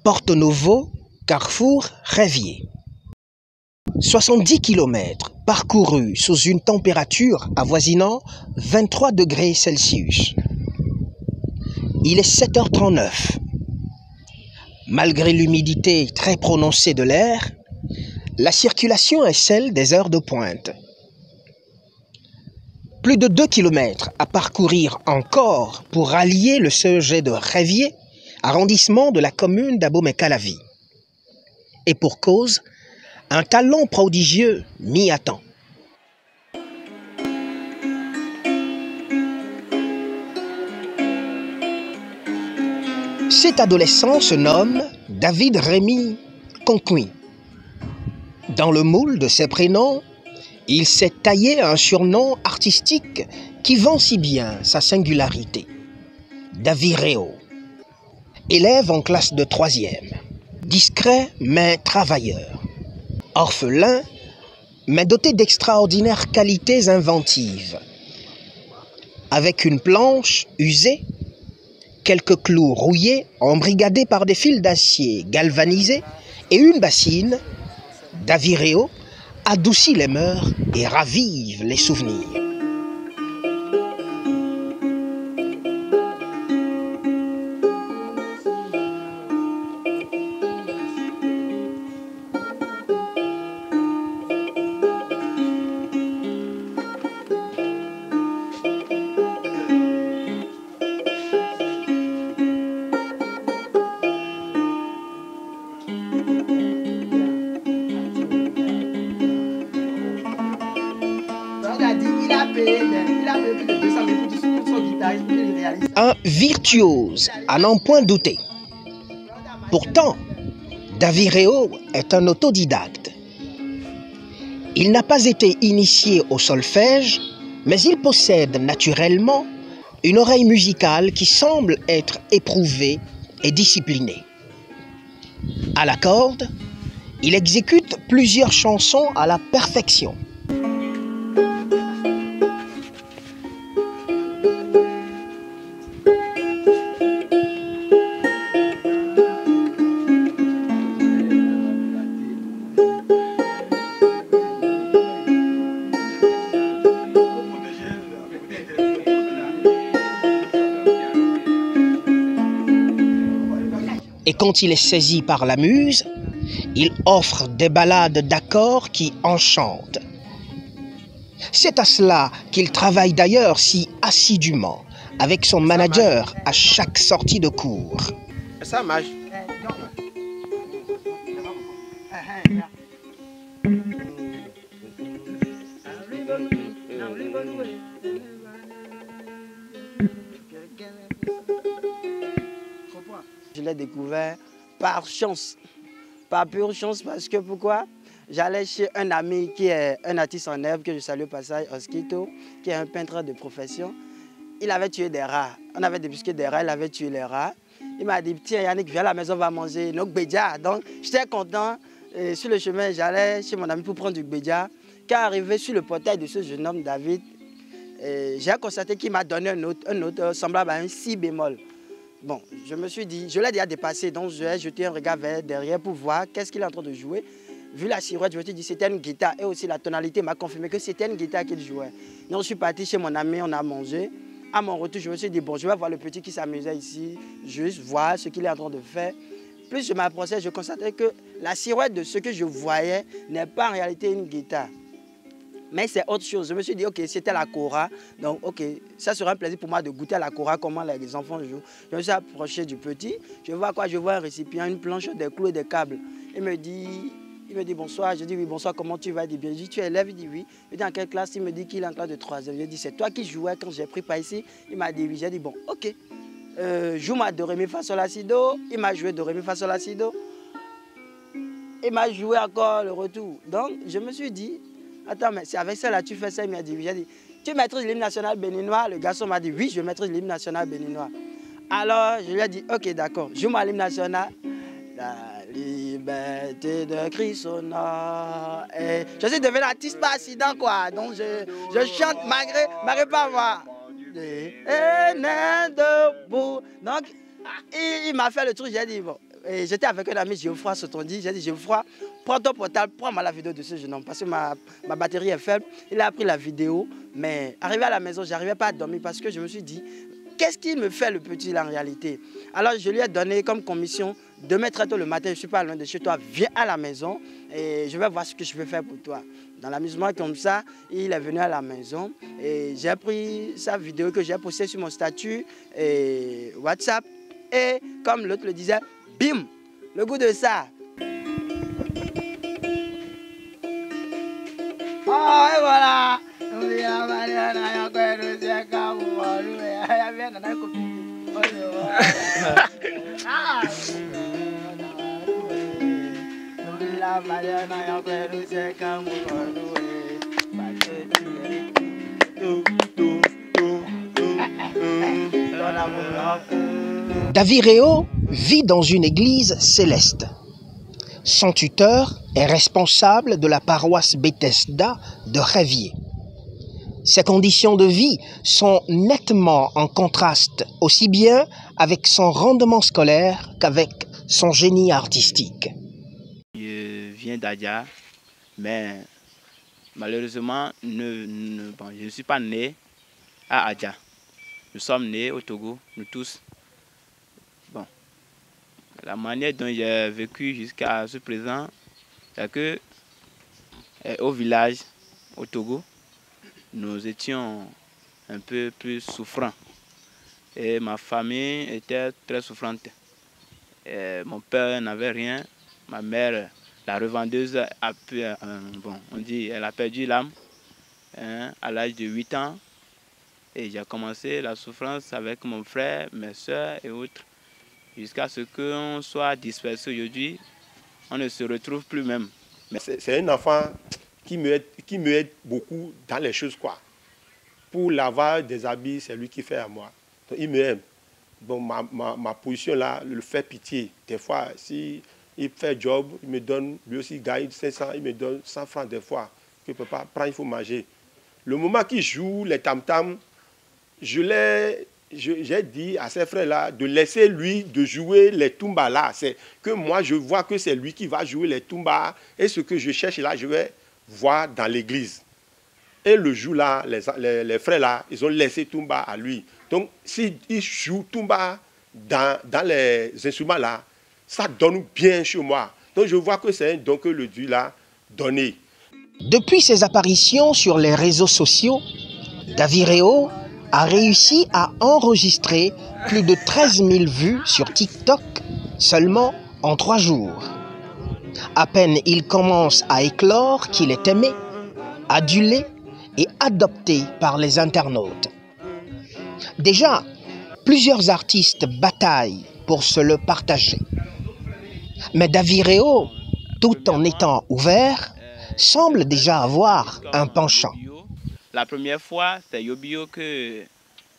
Porto Novo, carrefour Rêvier. 70 km parcourus sous une température avoisinant 23 degrés Celsius. Il est 7h39. Malgré l'humidité très prononcée de l'air, la circulation est celle des heures de pointe. Plus de 2 km à parcourir encore pour rallier le CEG de Rêvier, arrondissement de la commune d'Abomey-Calavi. Et pour cause, un talent prodigieux mis à temps. Cet adolescent se nomme David Rémy Conquin. Dans le moule de ses prénoms, il s'est taillé un surnom artistique qui vend si bien sa singularité. Daviréo. Élève en classe de 3e. Discret mais travailleur. Orphelin, mais doté d'extraordinaires qualités inventives. Avec une planche usée, quelques clous rouillés embrigadés par des fils d'acier galvanisés et une bassine, Daviréo adoucit les mœurs et ravive les souvenirs. Un virtuose, à n'en point douter. Pourtant, Daviréo est un autodidacte. Il n'a pas été initié au solfège, mais il possède naturellement une oreille musicale qui semble être éprouvée et disciplinée. À la corde, il exécute plusieurs chansons à la perfection. Et quand il est saisi par la muse, il offre des ballades d'accords qui enchantent. C'est à cela qu'il travaille d'ailleurs si assidûment avec son manager à chaque sortie de cours. Ça marche. Je l'ai découvert par chance, par pure chance, parce que pourquoi? J'allais chez un ami qui est un artiste en herbe, que je salue au passage, Osquito, qui est un peintre de profession. Il avait tué des rats. On avait débusqué des rats, il avait tué les rats. Il m'a dit, tiens Yannick, viens à la maison, on va manger nos gbedja. Donc j'étais content. Et sur le chemin, j'allais chez mon ami pour prendre du gbedja. Quand arrivé sur le portail de ce jeune homme, David, j'ai constaté qu'il m'a donné un autre semblable à un si bémol. Bon, je me suis dit, je l'ai déjà dépassé, donc j'ai jeté un regard vers derrière pour voir qu'est-ce qu'il est en train de jouer. Vu la silhouette, je me suis dit c'était une guitare et aussi la tonalité m'a confirmé que c'était une guitare qu'il jouait. Donc je suis parti chez mon ami, on a mangé. À mon retour, je me suis dit, bon, je vais voir le petit qui s'amusait ici, juste voir ce qu'il est en train de faire. Plus je m'approchais, je constatais que la silhouette de ce que je voyais n'est pas en réalité une guitare. Mais c'est autre chose. Je me suis dit, ok, c'était la kora. Donc, ok, ça serait un plaisir pour moi de goûter à la kora, comment les enfants jouent. Je me suis approché du petit. Je vois quoi? Je vois un récipient, une planche, des clous et des câbles. Il me dit bonsoir. Je dis oui, bonsoir, comment tu vas? Il dit bien. Je dis, tu es élève? Il dit oui. Je dis en quelle classe? Il me dit qu'il est en classe de 3e. Je dis, c'est toi qui jouais quand j'ai pris par ici? Il m'a dit oui. J'ai dit bon, ok. Joue-moi do, ré, mi, fa, sol, la, si, do. Il m'a joué do, ré, mi, fa, sol, la, si, do. Il m'a joué encore le retour. Donc, je me suis dit, attends, mais c'est avec ça là, tu fais ça? Il m'a dit oui. J'ai dit, tu maîtrises l'hymne national béninois? Le garçon m'a dit oui, je maîtrise l'hymne national béninois. Alors, je lui ai dit, ok, d'accord, joue-moi l'hymne national. La liberté de Christ au nord. Et je suis devenu artiste par accident, quoi. Donc, je chante malgré pas moi. Et debout. Donc, il m'a fait le truc, j'ai dit, bon, j'étais avec un ami Geoffroy Sotondi. J'ai dit Geoffroy, prends ton portable, prends-moi la vidéo de ce jeune homme parce que ma batterie est faible. Il a pris la vidéo, mais arrivé à la maison, je n'arrivais pas à dormir parce que je me suis dit, qu'est-ce qu'il me fait le petit là en réalité? Alors je lui ai donné comme commission, demain très tôt le matin, je ne suis pas loin de chez toi, viens à la maison et je vais voir ce que je peux faire pour toi. Dans l'amusement comme ça, il est venu à la maison et j'ai pris sa vidéo que j'ai postée sur mon statut et WhatsApp et comme l'autre le disait, bim, le goût de ça. Oh et voilà. Daviréo vit dans une église céleste. Son tuteur est responsable de la paroisse Bethesda de Révier. Ses conditions de vie sont nettement en contraste aussi bien avec son rendement scolaire qu'avec son génie artistique. Je viens d'Adja, mais malheureusement, je ne suis pas né à Adja. Nous sommes nés au Togo, nous tous. Bon, la manière dont j'ai vécu jusqu'à ce présent, c'est que au village, au Togo, nous étions un peu plus souffrants. Et ma famille était très souffrante. Et mon père n'avait rien. Ma mère, la revendeuse, elle a perdu l'âme à l'âge de 8 ans. Et j'ai commencé la souffrance avec mon frère, mes soeurs et autres. Jusqu'à ce qu'on soit dispersés aujourd'hui, on ne se retrouve plus même. C'est un enfant qui me aide beaucoup dans les choses, quoi. Pour laver des habits, c'est lui qui fait à moi. Donc, il me aime. Bon, ma position là, le fait pitié. Des fois, si il fait job, il me donne, lui aussi il gagne 500, il me donne 100 francs des fois. Que ne peut pas prendre, il faut manger. Le moment qu'il joue les tam-tams, j'ai dit à ces frères-là de laisser lui de jouer les tumbas là. C'est que moi, je vois que c'est lui qui va jouer les tumbas. Et ce que je cherche là, je vais voir dans l'église. Et le jour là, les frères là, ils ont laissé tumba à lui. Donc, s'il joue tumba dans les instruments là, ça donne bien chez moi. Donc, je vois que c'est un don que le Dieu l'a donné. Depuis ses apparitions sur les réseaux sociaux, Daviréo a réussi à enregistrer plus de 13 000 vues sur TikTok seulement en 3 jours. À peine il commence à éclore qu'il est aimé, adulé et adopté par les internautes. Déjà, plusieurs artistes bataillent pour se le partager. Mais Daviréo, tout en étant ouvert, semble déjà avoir un penchant. La première fois, c'est Yobio que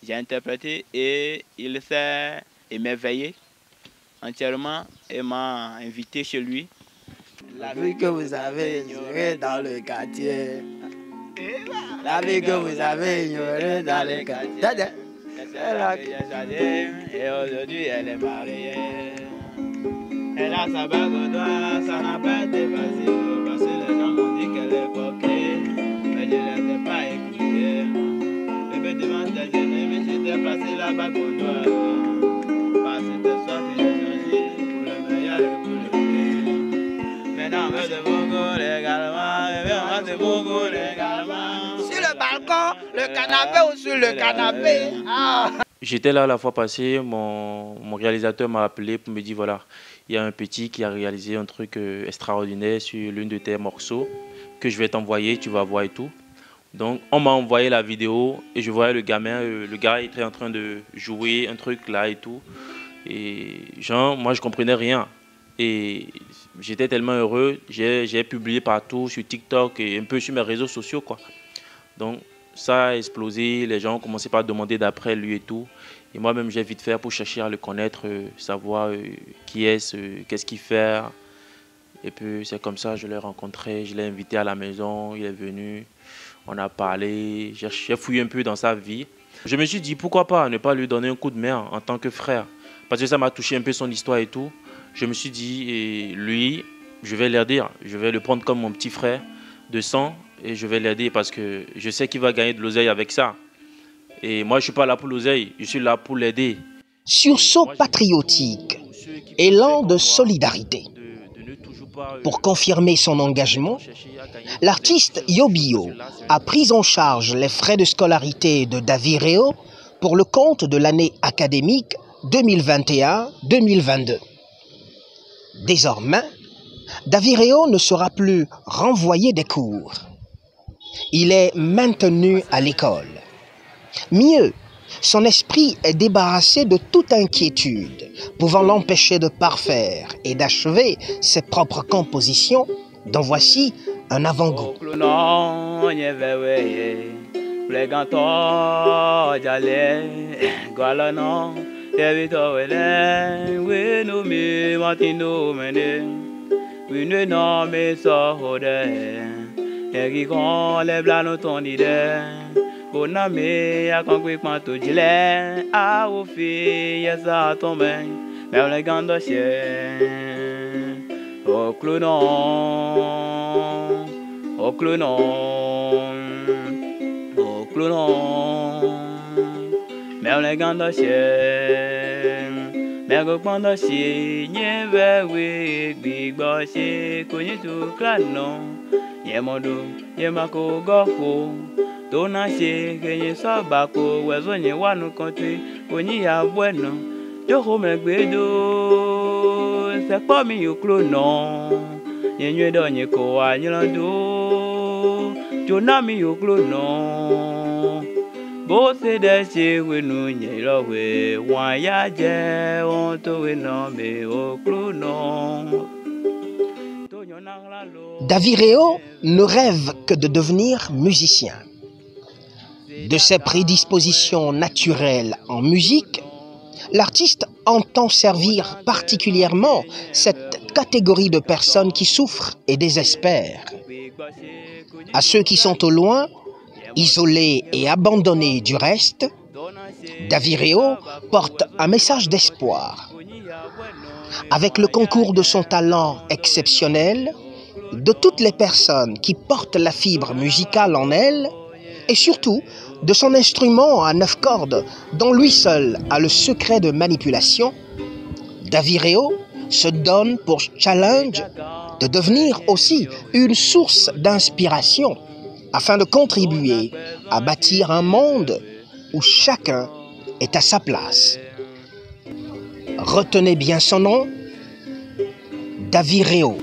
j'ai interprété et il s'est émerveillé entièrement et m'a invité chez lui. La vie que vous avez ignorée dans le quartier. La vie que vous avez ignorée dans le quartier. Et aujourd'hui, elle est mariée. Elle a sa bague au doigt, ça n'a pas été facile parce que les gens m'ont dit qu'elle est coquée. Mais je ne l'ai pas écoutée. Le peu devant tes ennemis, j'étais placé la bague au doigt. Parce que ce soir, tu as changé pour le meilleur et pour le pire. Maintenant, on veut de beaucoup légalement, on veut de beaucoup légalement. Sur le balcon, le canapé ou sur le canapé. Ah. J'étais là la fois passée, mon réalisateur m'a appelé pour me dire voilà, il y a un petit qui a réalisé un truc extraordinaire sur l'une de tes morceaux que je vais t'envoyer, tu vas voir et tout. Donc on m'a envoyé la vidéo et je voyais le gamin, le gars était en train de jouer un truc là et tout. Et genre, moi je comprenais rien. Et j'étais tellement heureux, j'ai publié partout sur TikTok et un peu sur mes réseaux sociaux, quoi. Donc ça a explosé, les gens ont commencé par demander d'après lui et tout. Et moi-même, j'ai vite fait pour chercher à le connaître, savoir qui est-ce, qu'est-ce qu'il fait. Et puis c'est comme ça, je l'ai rencontré, je l'ai invité à la maison, il est venu, on a parlé, j'ai fouillé un peu dans sa vie. Je me suis dit, pourquoi pas ne pas lui donner un coup de main en tant que frère. Parce que ça m'a touché un peu son histoire et tout. je me suis dit, et lui, je vais l'aider. Je vais le prendre comme mon petit frère de sang et je vais l'aider parce que je sais qu'il va gagner de l'oseille avec ça. Et moi, je ne suis pas là pour l'oseille, je suis là pour l'aider. Sursaut patriotique, élan de solidarité. Pour confirmer son engagement, l'artiste Yobio a pris en charge les frais de scolarité de Daviréo pour le compte de l'année académique 2021-2022. Désormais, Daviréo ne sera plus renvoyé des cours. Il est maintenu à l'école. Mieux, son esprit est débarrassé de toute inquiétude, pouvant l'empêcher de parfaire et d'achever ses propres compositions, dont voici un avant-goût. Boname a conclu quanto gile a o fi esa tombe me le gando che o clunon o clunon o clunon me le gando che me go quando si nye ve we gbigbo se ko ni tu klano yemodo yemako go Dona she kenye sabako wezo nye wanu kontri Onyi ya bueno Joko megbedo Sekpo mi yuklo no Nye nye do nye kowa nyilando Jona mi yuklo no Bo se de she wenu nye lowe Wanya je onto weno me oklo no Daviréo ne rêve que de devenir musicien. De ses prédispositions naturelles en musique, l'artiste entend servir particulièrement cette catégorie de personnes qui souffrent et désespèrent. À ceux qui sont au loin, isolés et abandonnés du reste, Daviréo porte un message d'espoir. Avec le concours de son talent exceptionnel, de toutes les personnes qui portent la fibre musicale en elles, et surtout de son instrument à 9 cordes, dont lui seul a le secret de manipulation, Daviréo se donne pour challenge de devenir aussi une source d'inspiration afin de contribuer à bâtir un monde où chacun est à sa place. Retenez bien son nom, Daviréo.